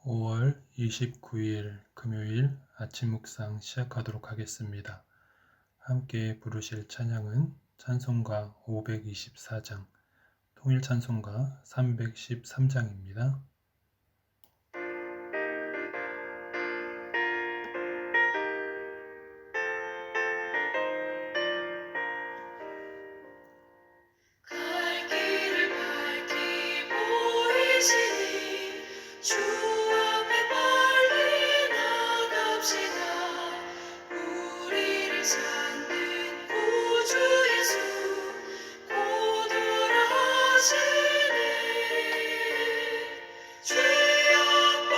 5월 29일 금요일 아침 묵상 시작하도록 하겠습니다. 함께 부르실 찬양은 찬송가 524장, 통일 찬송가 313장입니다. 갈 길을 밝히 보이시니 주 앞에 빨리 나갑시다. 우리를 찾는 구주 예수 곧 오라 하시네. 죄악과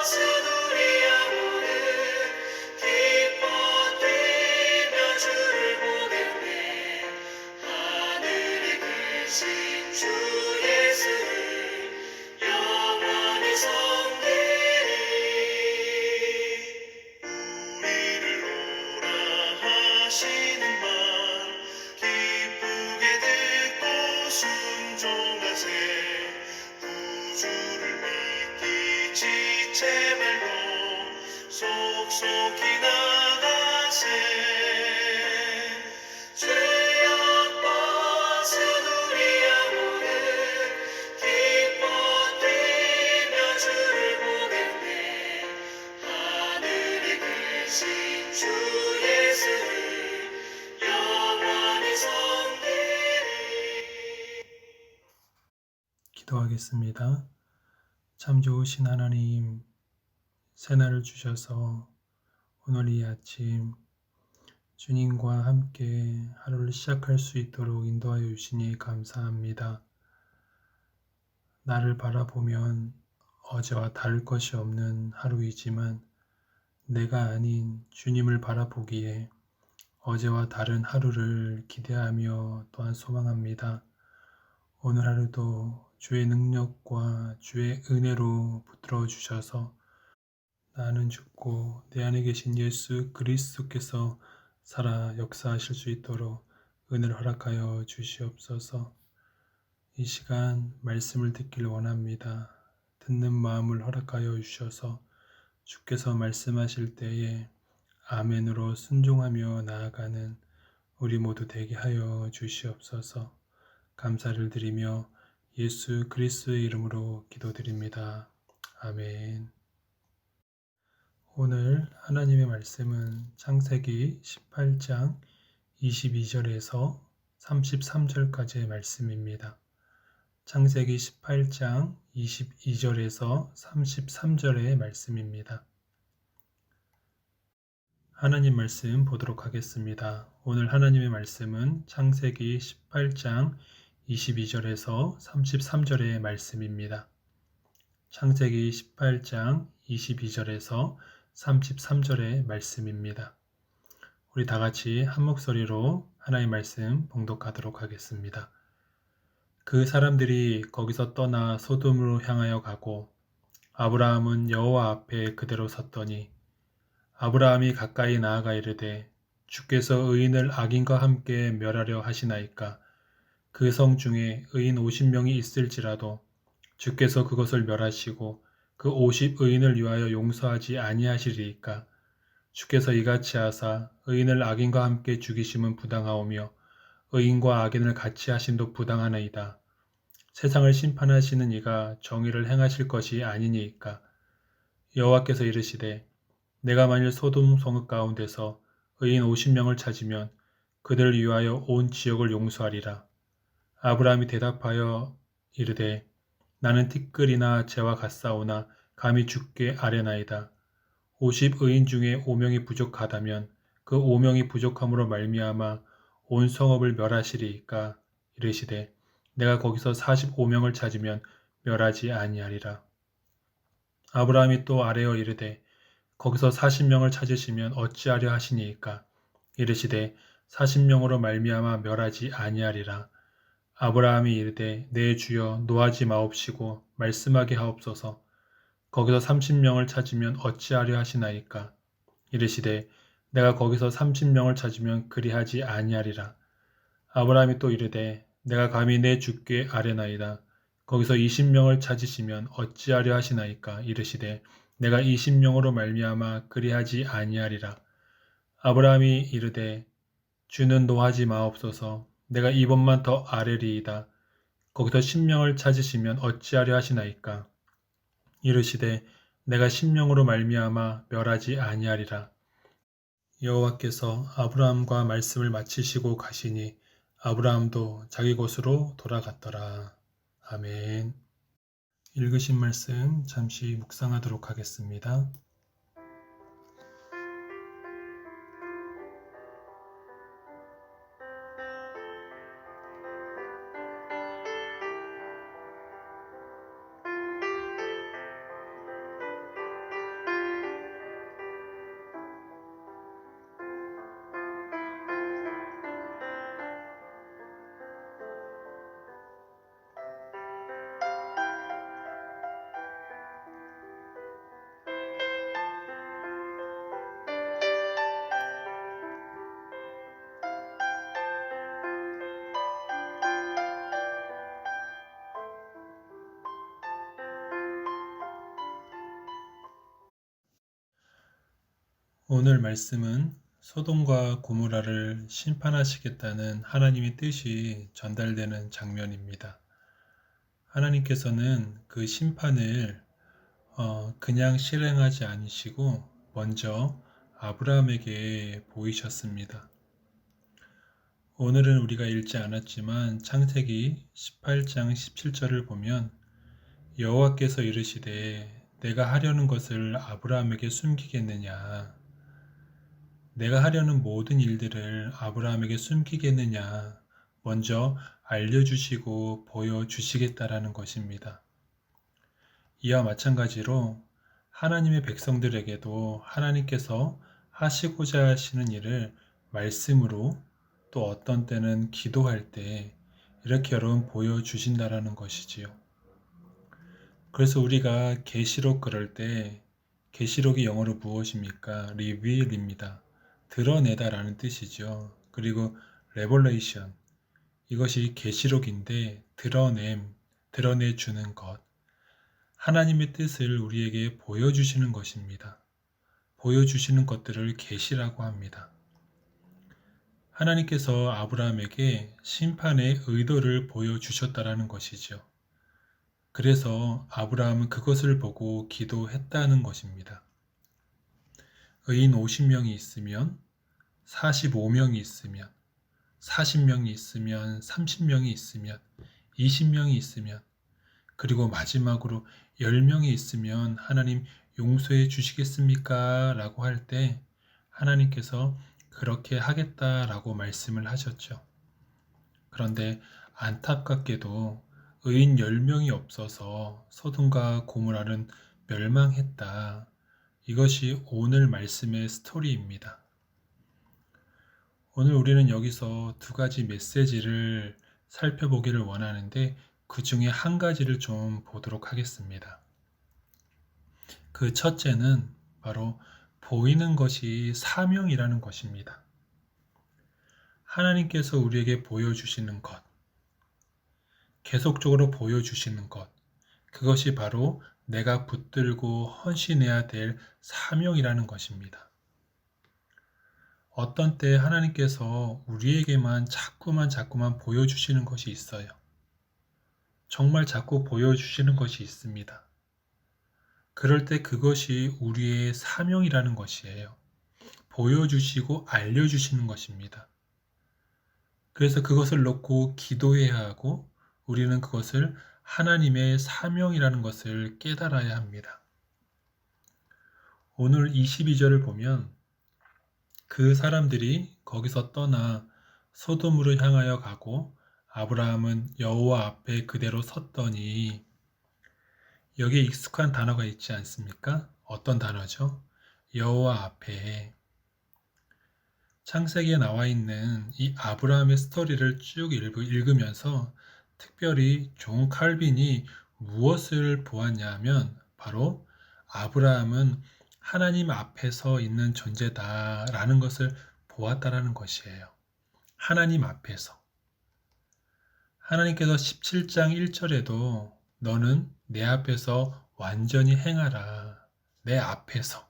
스누리 영혼은 기뻐 뛰며 주를 보겠네. 하늘에 계신 주 예수를 영원히 섬기리. 우리를 오라 하시는 말 기쁘게 듣고 순종하세. 구주를 믿기 지체 말고 속속히 나가세. 죄악과 스누리 영혼은 기뻐 뛰며 주를 보겠네. 하늘에 계신 주 예수를 영원히 섬기리. 기도하겠습니다. 참 좋으신 하나님, 새날을 주셔서 오늘 이 아침 주님과 함께 하루를 시작할 수 있도록 인도하여 주시니 감사합니다. 나를 바라보면 어제와 다를 것이 없는 하루이지만 내가 아닌 주님을 바라보기에 어제와 다른 하루를 기대하며 또한 소망합니다. 오늘 하루도 주의 능력과 주의 은혜로 붙들어 주셔서 나는 죽고 내 안에 계신 예수 그리스도께서 살아 역사하실 수 있도록 은혜를 허락하여 주시옵소서. 이 시간 말씀을 듣기를 원합니다. 듣는 마음을 허락하여 주셔서 주께서 말씀하실 때에 아멘으로 순종하며 나아가는 우리 모두 되게 하여 주시옵소서. 감사를 드리며 예수 그리스도의 이름으로 기도드립니다. 아멘. 오늘 하나님의 말씀은 창세기 18장 22절에서 33절까지의 말씀입니다. 창세기 18장 22절에서 33절의 말씀입니다. 하나님 말씀 보도록 하겠습니다. 오늘 하나님의 말씀은 창세기 18장 22절에서 33절의 말씀입니다. 창세기 18장 22절에서 33절의 말씀입니다. 우리 다 같이 한 목소리로 하나님의 말씀 봉독하도록 하겠습니다. 그 사람들이 거기서 떠나 소돔으로 향하여 가고 아브라함은 여호와 앞에 그대로 섰더니 아브라함이 가까이 나아가 이르되 주께서 의인을 악인과 함께 멸하려 하시나이까. 그 성 중에 의인 50명이 있을지라도 주께서 그것을 멸하시고 그 50의인을 위하여 용서하지 아니하시리이까. 주께서 이같이 하사 의인을 악인과 함께 죽이심은 부당하오며 의인과 악인을 같이 하심도 부당하나이다. 세상을 심판하시는 이가 정의를 행하실 것이 아니니이까. 여호와께서 이르시되 내가 만일 소돔 성읍 가운데서 의인 50명을 찾으면 그들을 위하여 온 지역을 용서하리라. 아브라함이 대답하여 이르되 나는 티끌이나 재와 같사오나 감히 주께 아뢰나이다. 50의인 중에 5명이 부족하다면 그 5명이 부족함으로 말미암아 온 성읍을 멸하시리이까. 이르시되 내가 거기서 45명을 찾으면 멸하지 아니하리라. 아브라함이 또 아뢰어 이르되 거기서 40명을 찾으시면 어찌하려 하시니이까. 이르시되 40명으로 말미암아 멸하지 아니하리라. 아브라함이 이르되 내 주여 노하지 마옵시고 말씀하게 하옵소서. 거기서 30명을 찾으면 어찌하려 하시나이까. 이르시되 내가 거기서 30명을 찾으면 그리하지 아니하리라. 아브라함이 또 이르되 내가 감히 내 주께 아뢰나이다. 거기서 20명을 찾으시면 어찌하려 하시나이까 이르시되 내가 20명으로 말미암아 그리하지 아니하리라. 아브라함이 이르되 주는 노하지 마옵소서. 내가 이번만 더 아뢰리이다. 거기서 10명을 찾으시면 어찌하려 하시나이까 이르시되 내가 10명으로 말미암아 멸하지 아니하리라. 여호와께서 아브라함과 말씀을 마치시고 가시니 아브라함도 자기 곳으로 돌아갔더라. 아멘. 읽으신 말씀 잠시 묵상하도록 하겠습니다. 오늘 말씀은 소돔과 고모라를 심판하시겠다는 하나님의 뜻이 전달되는 장면입니다. 하나님께서는 그 심판을 그냥 실행하지 않으시고 먼저 아브라함에게 보이셨습니다. 오늘은 우리가 읽지 않았지만 창세기 18장 17절을 보면 여호와께서 이르시되 내가 하려는 것을 아브라함에게 숨기겠느냐, 내가 하려는 모든 일들을 아브라함에게 숨기겠느냐, 먼저 알려주시고 보여주시겠다라는 것입니다. 이와 마찬가지로 하나님의 백성들에게도 하나님께서 하시고자 하시는 일을 말씀으로, 또 어떤 때는 기도할 때 이렇게 여러분 보여주신다라는 것이지요. 그래서 우리가 계시록 그럴 때, 계시록이 영어로 무엇입니까? reveal입니다. 드러내다라는 뜻이죠. 그리고 revelation, 이것이 계시록인데 드러내주는 것, 하나님의 뜻을 우리에게 보여주시는 것입니다. 보여주시는 것들을 계시라고 합니다. 하나님께서 아브라함에게 심판의 의도를 보여주셨다라는 것이죠. 그래서 아브라함은 그것을 보고 기도했다는 것입니다. 의인 50명이 있으면, 45명이 있으면, 40명이 있으면, 30명이 있으면, 20명이 있으면, 그리고 마지막으로 10명이 있으면 하나님 용서해 주시겠습니까? 라고 할 때 하나님께서 그렇게 하겠다라고 말씀을 하셨죠. 그런데 안타깝게도 의인 10명이 없어서 소돔과 고모라는 멸망했다. 이것이 오늘 말씀의 스토리입니다. 오늘 우리는 여기서 두 가지 메시지를 살펴보기를 원하는데 그 중에 한 가지를 좀 보도록 하겠습니다. 그 첫째는 바로 보이는 것이 사명이라는 것입니다. 하나님께서 우리에게 보여주시는 것, 계속적으로 보여주시는 것, 그것이 바로 내가 붙들고 헌신해야 될 사명이라는 것입니다. 어떤 때 하나님께서 우리에게만 자꾸만 보여주시는 것이 있어요. 정말 자꾸 보여주시는 것이 있습니다. 그럴 때 그것이 우리의 사명이라는 것이에요. 보여주시고 알려주시는 것입니다. 그래서 그것을 놓고 기도해야 하고 우리는 그것을 하나님의 사명이라는 것을 깨달아야 합니다. 오늘 22절을 보면 그 사람들이 거기서 떠나 소돔으로 향하여 가고 아브라함은 여호와 앞에 그대로 섰더니, 여기에 익숙한 단어가 있지 않습니까? 어떤 단어죠? 여호와 앞에. 창세기에 나와 있는 이 아브라함의 스토리를 쭉 읽으면서 특별히 존 칼빈이 무엇을 보았냐 하면 바로 아브라함은 하나님 앞에 서 있는 존재다라는 것을 보았다라는 것이에요. 하나님 앞에서. 하나님께서 17장 1절에도 너는 내 앞에서 완전히 행하라. 내 앞에서.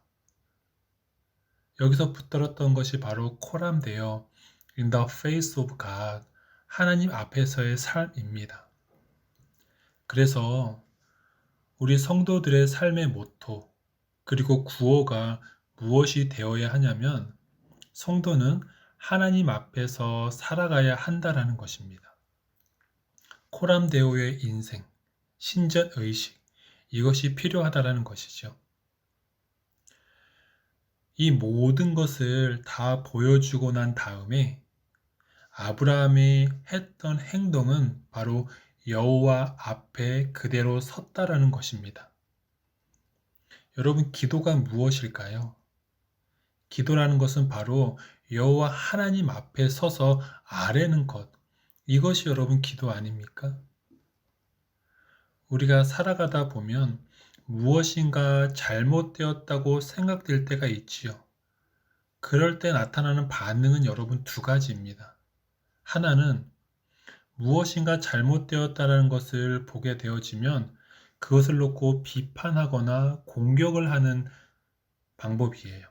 여기서 붙들었던 것이 바로 코람데어 in the face of God, 하나님 앞에서의 삶입니다. 그래서 우리 성도들의 삶의 모토 그리고 구호가 무엇이 되어야 하냐면 성도는 하나님 앞에서 살아가야 한다라는 것입니다. 코람데오의 인생, 신전의식, 이것이 필요하다라는 것이죠. 이 모든 것을 다 보여주고 난 다음에 아브라함이 했던 행동은 바로 여호와 앞에 그대로 섰다라는 것입니다. 여러분, 기도가 무엇일까요? 기도라는 것은 바로 여호와 하나님 앞에 서서 아뢰는 것, 이것이 여러분 기도 아닙니까? 우리가 살아가다 보면 무엇인가 잘못되었다고 생각될 때가 있지요. 그럴 때 나타나는 반응은 여러분 두 가지입니다. 하나는 무엇인가 잘못되었다는 것을 보게 되어지면 그것을 놓고 비판하거나 공격을 하는 방법이에요.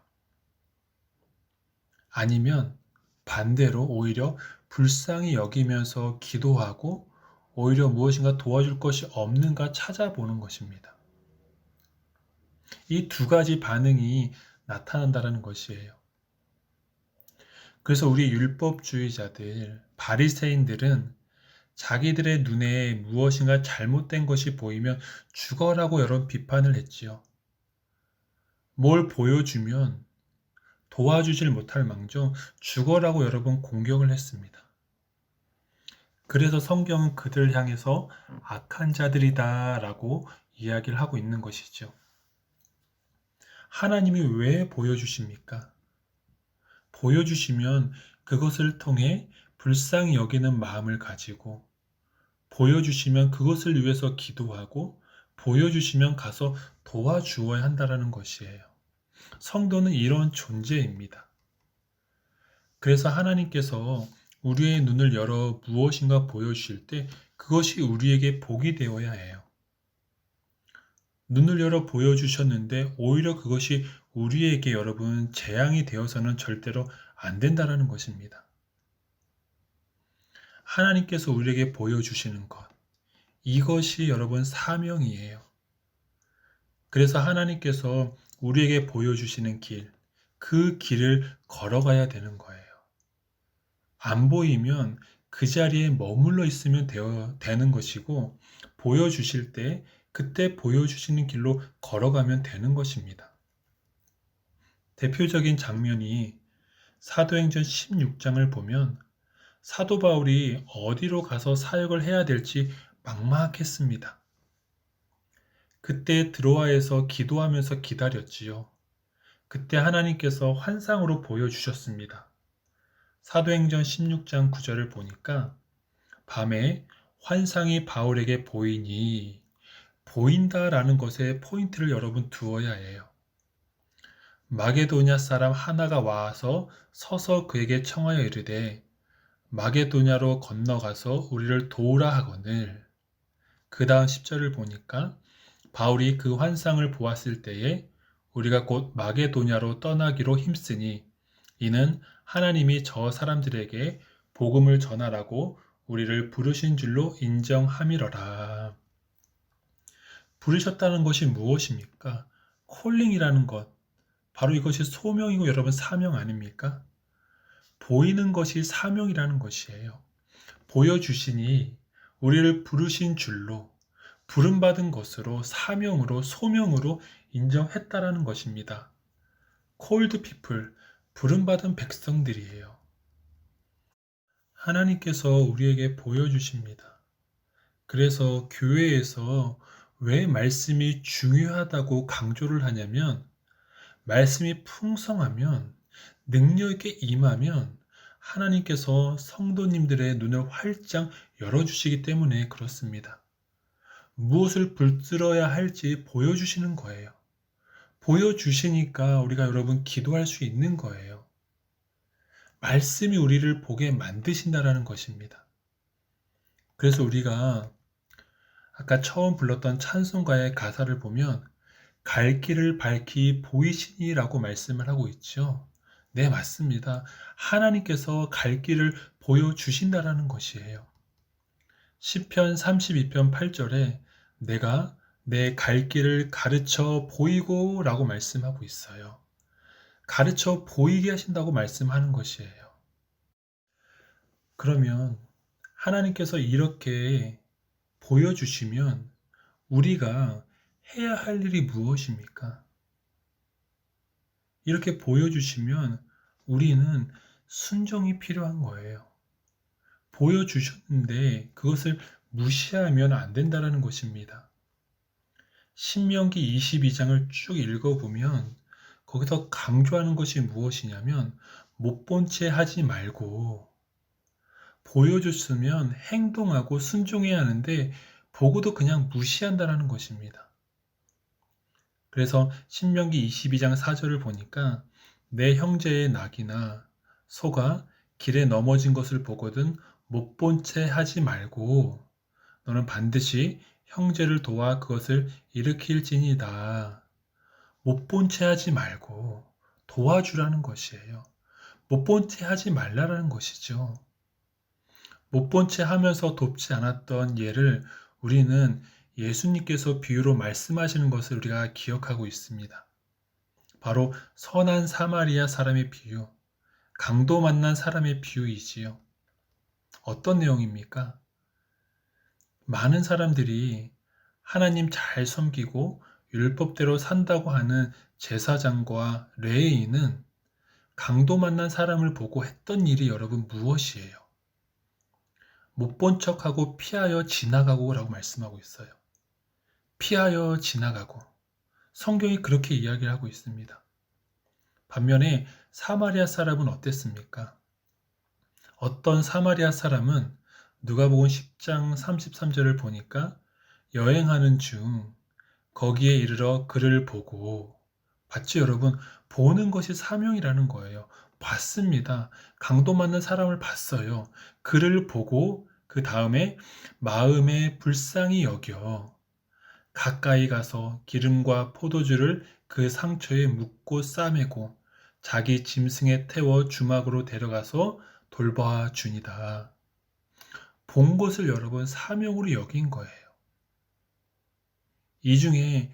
아니면 반대로 오히려 불쌍히 여기면서 기도하고 오히려 무엇인가 도와줄 것이 없는가 찾아보는 것입니다. 이 두 가지 반응이 나타난다는 것이에요. 그래서 우리 율법주의자들, 바리새인들은 자기들의 눈에 무엇인가 잘못된 것이 보이면 죽어라고 여러 비판을 했지요. 뭘 보여주면 도와주질 못할 망정 죽어라고 여러 번 공격을 했습니다. 그래서 성경은 그들을 향해서 악한 자들이다 라고 이야기를 하고 있는 것이죠. 하나님이 왜 보여주십니까? 보여주시면 그것을 통해 불쌍히 여기는 마음을 가지고 보여주시면 그것을 위해서 기도하고 보여주시면 가서 도와주어야 한다는 것이에요. 성도는 이런 존재입니다. 그래서 하나님께서 우리의 눈을 열어 무엇인가 보여주실 때 그것이 우리에게 복이 되어야 해요. 눈을 열어 보여주셨는데 오히려 그것이 우리에게 여러분 재앙이 되어서는 절대로 안 된다는 것입니다. 하나님께서 우리에게 보여주시는 것, 이것이 여러분 사명이에요. 그래서 하나님께서 우리에게 보여주시는 길, 그 길을 걸어가야 되는 거예요. 안 보이면 그 자리에 머물러 있으면 되는 것이고 보여주실 때 그때 보여주시는 길로 걸어가면 되는 것입니다. 대표적인 장면이 사도행전 16장을 보면 사도 바울이 어디로 가서 사역을 해야 될지 막막했습니다. 그때 드로아에서 기도하면서 기다렸지요. 그때 하나님께서 환상으로 보여주셨습니다. 사도행전 16장 9절을 보니까 밤에 환상이 바울에게 보이니 보인다라는 것에 포인트를 여러분 두어야 해요. 마게도냐 사람 하나가 와서 서서 그에게 청하여 이르되 마게도냐로 건너가서 우리를 도우라 하거늘. 그 다음 10절을 보니까 바울이 그 환상을 보았을 때에 우리가 곧 마게도냐로 떠나기로 힘쓰니 이는 하나님이 저 사람들에게 복음을 전하라고 우리를 부르신 줄로 인정함이러라. 부르셨다는 것이 무엇입니까? 콜링이라는 것, 바로 이것이 소명이고 여러분 사명 아닙니까? 보이는 것이 사명이라는 것이에요. 보여주시니 우리를 부르신 줄로 부름받은 것으로 사명으로 소명으로 인정했다라는 것입니다. Called people, 부름받은 백성들이에요. 하나님께서 우리에게 보여주십니다. 그래서 교회에서 왜 말씀이 중요하다고 강조를 하냐면 말씀이 풍성하면 능력있게 임하면 하나님께서 성도님들의 눈을 활짝 열어주시기 때문에 그렇습니다. 무엇을 붙들어야 할지 보여주시는 거예요. 보여주시니까 우리가 여러분 기도할 수 있는 거예요. 말씀이 우리를 보게 만드신다라는 것입니다. 그래서 우리가 아까 처음 불렀던 찬송가의 가사를 보면 갈 길을 밝히 보이시니라고 말씀을 하고 있죠. 네, 맞습니다. 하나님께서 갈 길을 보여주신다라는 것이에요. 시편 32편 8절에 내가 내 갈 길을 가르쳐 보이고 라고 말씀하고 있어요. 가르쳐 보이게 하신다고 말씀하는 것이에요. 그러면 하나님께서 이렇게 보여주시면 우리가 해야 할 일이 무엇입니까? 이렇게 보여주시면 우리는 순종이 필요한 거예요. 보여주셨는데 그것을 무시하면 안 된다는 것입니다. 신명기 22장을 쭉 읽어보면 거기서 강조하는 것이 무엇이냐면 못 본 채 하지 말고 보여줬으면 행동하고 순종해야 하는데 보고도 그냥 무시한다는 것입니다. 그래서 신명기 22장 4절을 보니까 내 형제의 낙이나 소가 길에 넘어진 것을 보거든 못 본 채 하지 말고 너는 반드시 형제를 도와 그것을 일으킬지니이다. 못 본 채 하지 말고 도와주라는 것이에요. 못 본 채 하지 말라라는 것이죠. 못 본 채 하면서 돕지 않았던 예를 우리는 예수님께서 비유로 말씀하시는 것을 우리가 기억하고 있습니다. 바로 선한 사마리아 사람의 비유, 강도 만난 사람의 비유이지요. 어떤 내용입니까? 많은 사람들이 하나님 잘 섬기고 율법대로 산다고 하는 제사장과 레위인은 강도 만난 사람을 보고 했던 일이 여러분 무엇이에요? 못 본 척하고 피하여 지나가고 라고 말씀하고 있어요. 피하여 지나가고. 성경이 그렇게 이야기를 하고 있습니다. 반면에 사마리아 사람은 어땠습니까? 어떤 사마리아 사람은 누가복음 10장 33절을 보니까 여행하는 중 거기에 이르러 그를 보고 봤죠, 여러분? 보는 것이 사명이라는 거예요. 봤습니다. 강도 맞는 사람을 봤어요. 그를 보고 그 다음에 마음에 불쌍히 여겨 가까이 가서 기름과 포도주를 그 상처에 묻고 싸매고 자기 짐승에 태워 주막으로 데려가서 돌봐 주니다. 본 것을 여러분 사명으로 여긴 거예요. 이 중에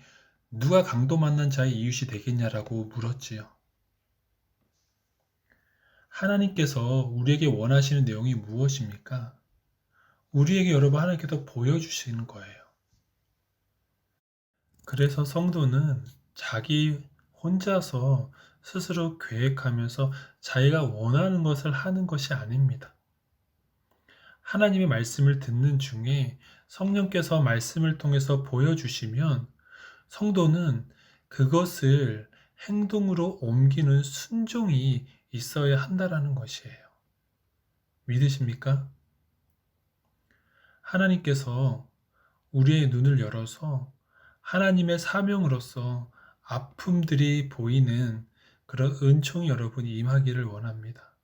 누가 강도 만난 자의 이웃이 되겠냐라고 물었지요. 하나님께서 우리에게 원하시는 내용이 무엇입니까? 우리에게 여러분 하나님께서 보여주시는 거예요. 그래서 성도는 자기 혼자서 스스로 계획하면서 자기가 원하는 것을 하는 것이 아닙니다. 하나님의 말씀을 듣는 중에 성령께서 말씀을 통해서 보여주시면 성도는 그것을 행동으로 옮기는 순종이 있어야 한다라는 것이에요. 믿으십니까? 하나님께서 우리의 눈을 열어서 하나님의 사명으로서 아픔들이 보이는 그런 은총이 여러분이 임하기를 원합니다.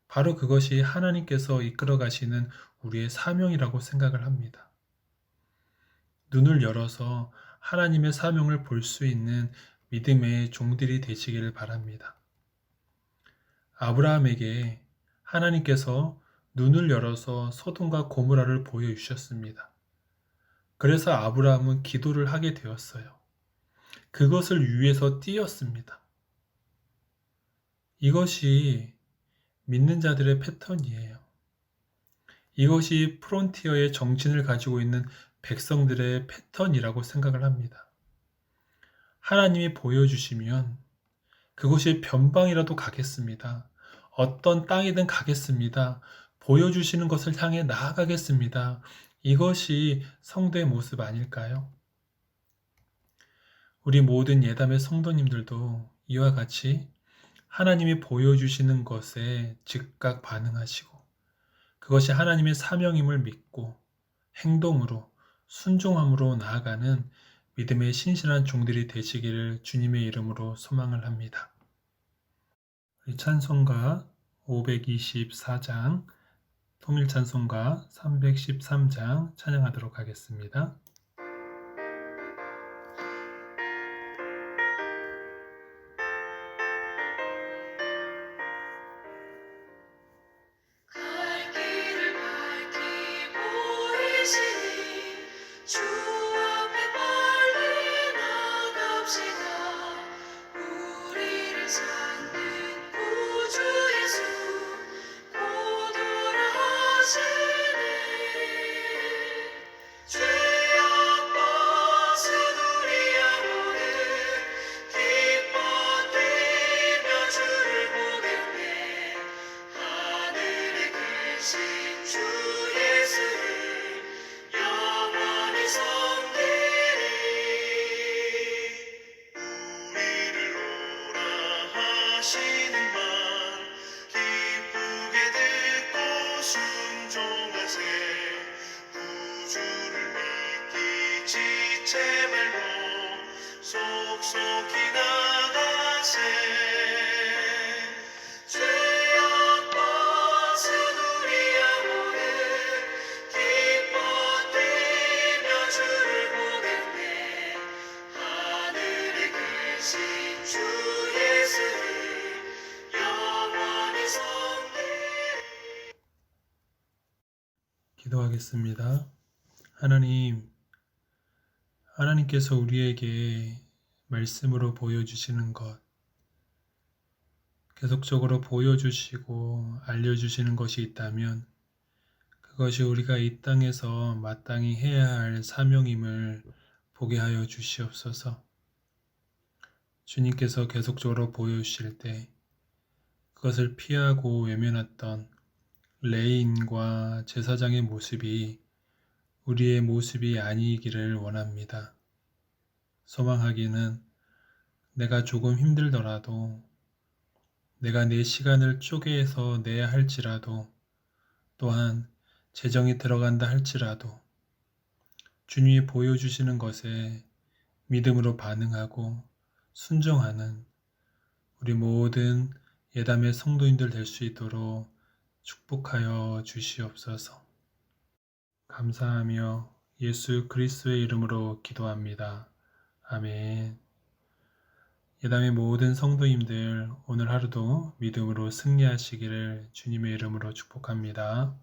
바로 그것이 하나님께서 이끌어 가시는 우리의 사명이라고 생각을 합니다. 눈을 열어서 하나님의 사명을 볼 수 있는 믿음의 종들이 되시기를 바랍니다. 아브라함에게 하나님께서 눈을 열어서 소돔과 고모라를 보여주셨습니다. 그래서 아브라함은 기도를 하게 되었어요. 그것을 위해서 뛰었습니다. 이것이 믿는 자들의 패턴이에요. 이것이 프론티어의 정신을 가지고 있는 백성들의 패턴이라고 생각을 합니다. 하나님이 보여주시면 그것이 변방이라도 가겠습니다. 어떤 땅이든 가겠습니다. 보여주시는 것을 향해 나아가겠습니다. 이것이 성도의 모습 아닐까요? 우리 모든 예담의 성도님들도 이와 같이 하나님이 보여주시는 것에 즉각 반응하시고 그것이 하나님의 사명임을 믿고 행동으로 순종함으로 나아가는 믿음의 신실한 종들이 되시기를 주님의 이름으로 소망을 합니다. 우리 찬송가 524장 송일찬송가 313장 찬양하도록 하겠습니다. 갈 길을 밝히 보이시니 주 앞에 빨리 나갑시다. 우리를 찾는 구주 예수 곧 오라 하시네. 죄악 벗은 우리 영혼은 기뻐 뛰며 주를 보겠네. 하늘에 계신 주 예수를 영원히 섬기리. 우리를 오라 하시는 말 기쁘게 듣고 순종하세. 구주를 믿기 지체 말고 속속히 나가세. 죄악 벗은 우리 영혼은 기뻐 뛰며 주를 보겠네. 하늘에 계신 주 예수를 영원히 섬기리. 기도하겠습니다. 하나님께서 우리에게 말씀으로 보여주시는 것, 계속적으로 보여주시고 알려주시는 것이 있다면 그것이 우리가 이 땅에서 마땅히 해야 할 사명임을 보게 하여 주시옵소서. 주님께서 계속적으로 보여주실 때 그것을 피하고 외면했던 레인과 제사장의 모습이 우리의 모습이 아니기를 원합니다. 소망하기는 내가 조금 힘들더라도, 내가 내 시간을 쪼개서 내야 할지라도, 또한 재정이 들어간다 할지라도 주님이 보여주시는 것에 믿음으로 반응하고 순종하는 우리 모든 예담의 성도인들 될 수 있도록 축복하여 주시옵소서. 감사하며 예수 그리스도의 이름으로 기도합니다. 아멘. 예담의 모든 성도님들 오늘 하루도 믿음으로 승리하시기를 주님의 이름으로 축복합니다.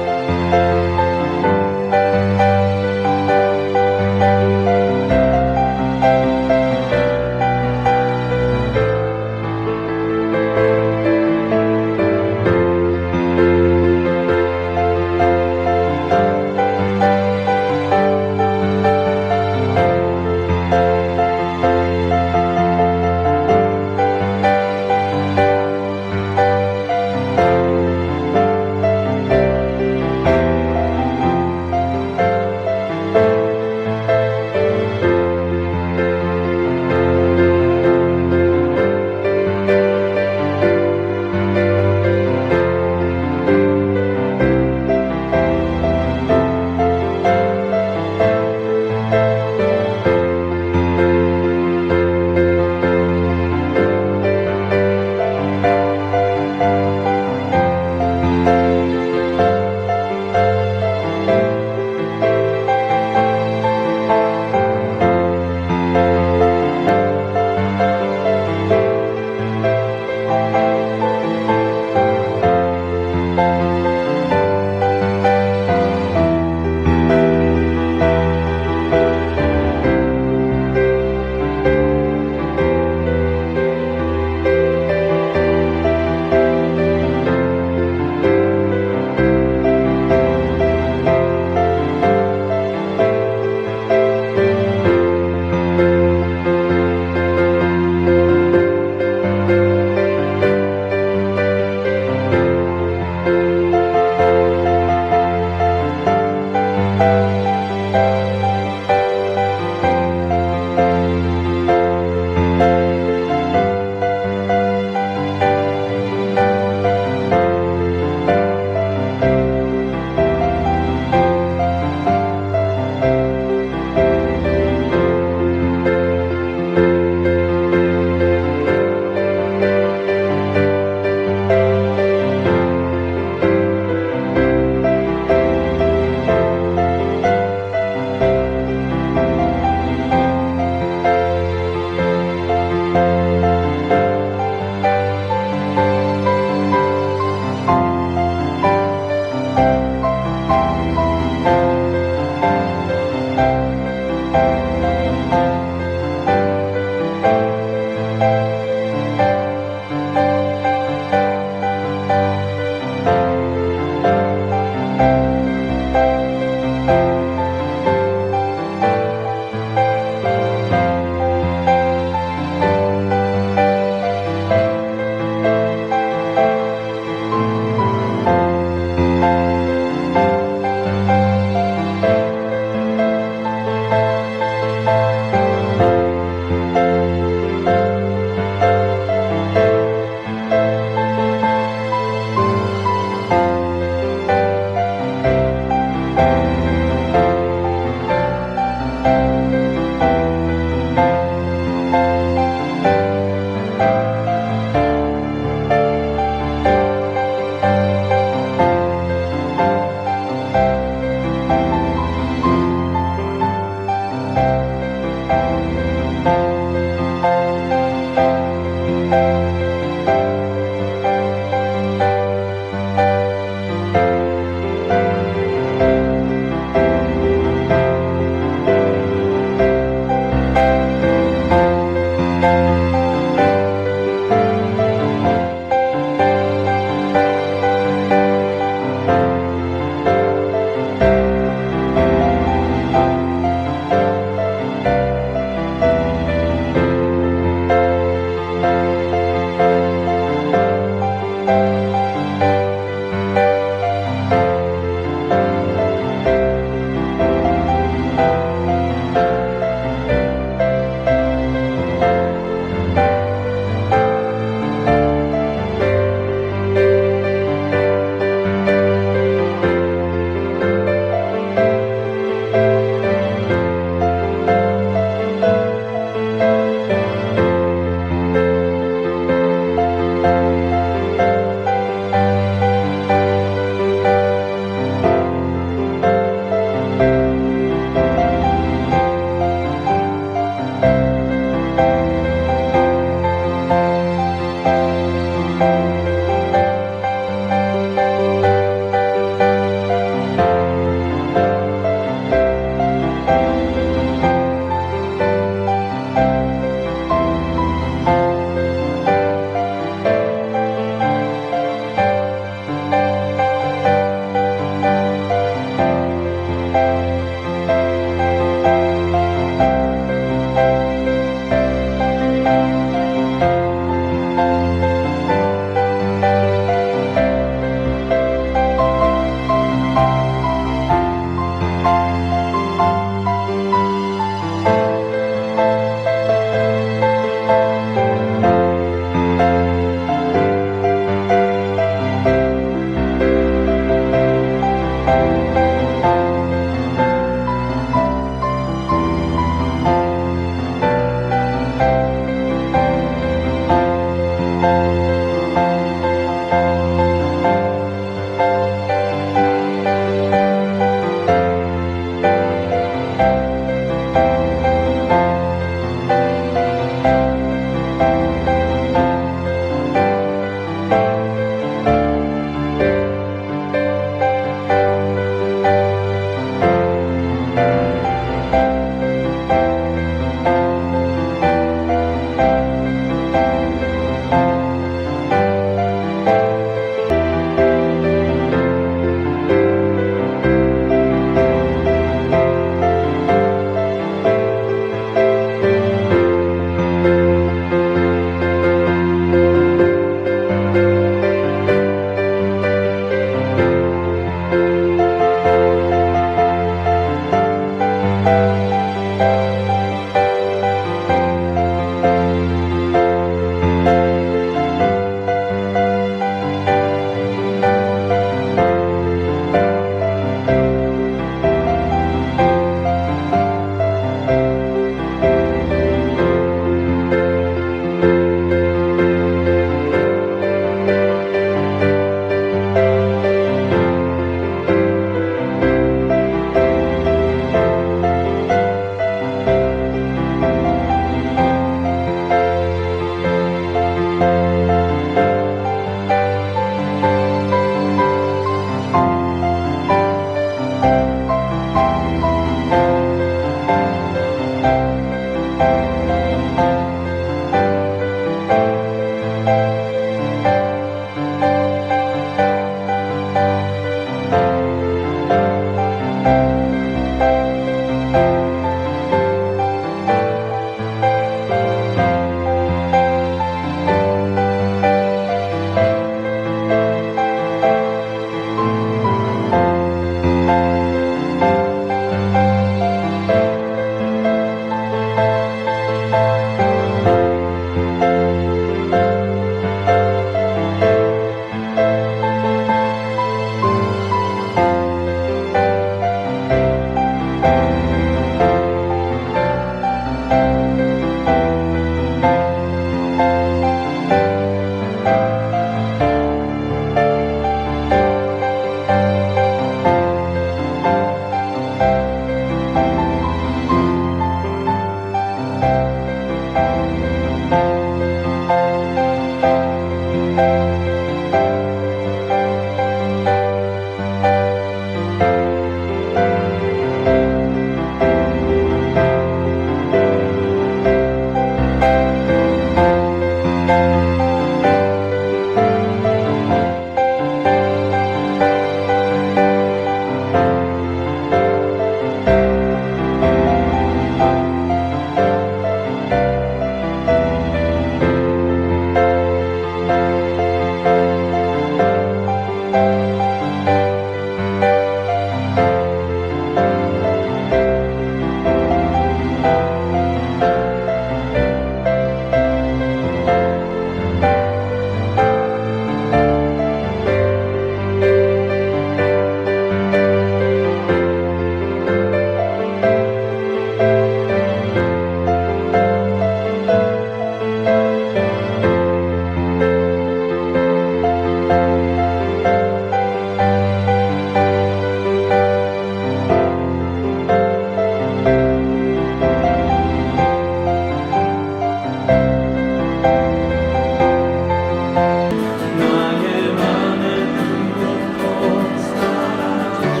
나의 많은 행복도 사라지죠.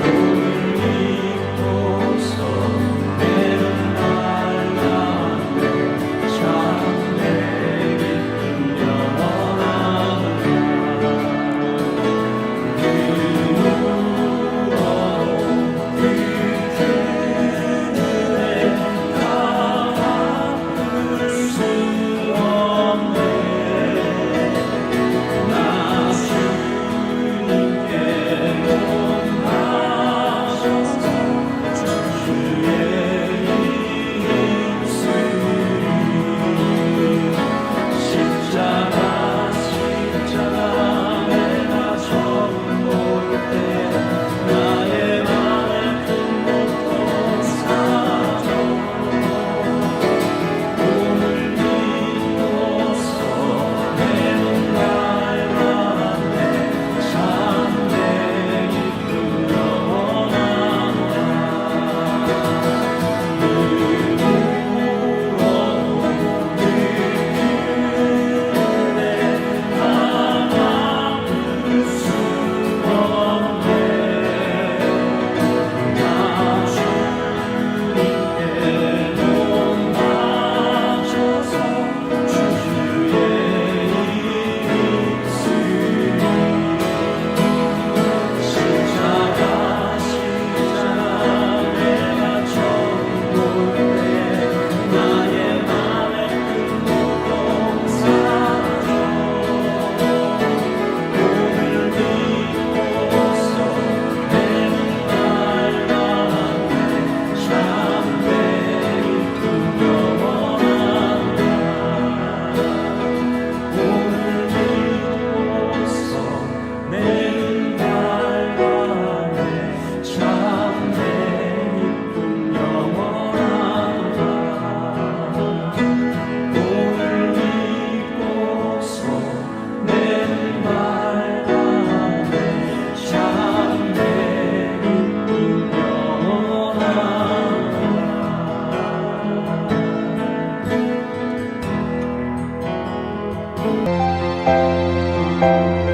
오늘 믿고서 내는 날가운데 참내 기쁨 영원하노라. Thank you.